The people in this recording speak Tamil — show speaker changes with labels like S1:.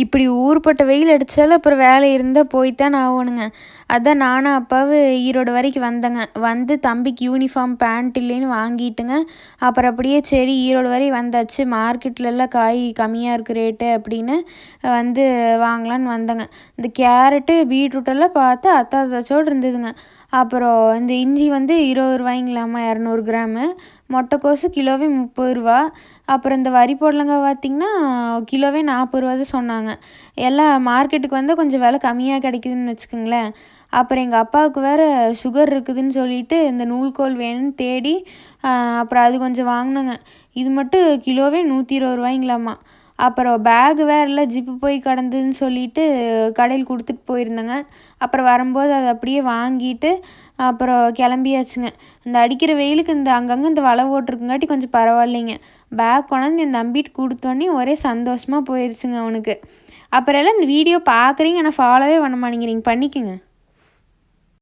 S1: இப்படி ஊர்பட்ட வெயில் அடிச்சாலும் அப்புறம் வேலை இருந்தா போய் தானே ஆகணுங்க. அதான் நானும் அப்பாவும் ஈரோடு வரைக்கும் வந்தேங்க. வந்து தம்பிக்கு யூனிஃபார்ம், பேண்ட் இல்லைன்னு வாங்கிட்டுங்க. அப்புறம் அப்படியே சரி ஈரோடு வரையும் வந்தாச்சு. மார்க்கெட்லலாம் காய் கம்மியாக இருக்குது ரேட்டு அப்படின்னு வந்து வாங்கலான்னு வந்தேங்க. இந்த கேரட்டு, பீட்ரூட்டெல்லாம் பார்த்தா அத்தாசோடு இருந்ததுங்க. அப்புறம் இந்த இஞ்சி வந்து ரூ. 20 200 கிராமு. மொட்டைக்கோசு கிலோவே ரூ. 30. அப்புறம் இந்த வரி பொடலங்காய் பார்த்திங்கன்னா கிலோவே ரூ. 40 தான் சொன்னாங்க. எல்லாம் மார்க்கெட்டுக்கு வந்தால் கொஞ்சம் விலை கம்மியாக கிடைக்குதுன்னு வச்சுக்கோங்களேன். அப்புறம் எங்கள் அப்பாவுக்கு வேறு சுகர் இருக்குதுன்னு சொல்லிட்டு இந்த நூல்கோல் வேணும்னு தேடி அப்புறம் அது கொஞ்சம் வாங்கினேங்க. இது மட்டும் கிலோவே ரூ. 120. அப்புறம் பேகு வேறு இல்லை ஜிப்பு போய் கிடந்ததுன்னு சொல்லிட்டு கடையில் கொடுத்துட்டு போயிருந்தேங்க. அப்புறம் வரும்போது அதை அப்படியே வாங்கிட்டு அப்புறம் கிளம்பியாச்சுங்க. இந்த அடிக்கிற வெயிலுக்கு இந்த அங்கங்கே இந்த வலை ஓட்டுருக்குங்காட்டி கொஞ்சம் பரவாயில்லைங்க. பேக் கொண்டாந்து என் தம்பிகிட்ட கொடுத்தோன்னே ஒரே சந்தோஷமாக போயிடுச்சுங்க அவனுக்கு. அப்புறம் எல்லாம் இந்த வீடியோ பார்க்குறீங்க ஆனால் ஃபாலோவே பண்ண மாட்டேங்கிறீங்க. பண்ணிக்கங்க.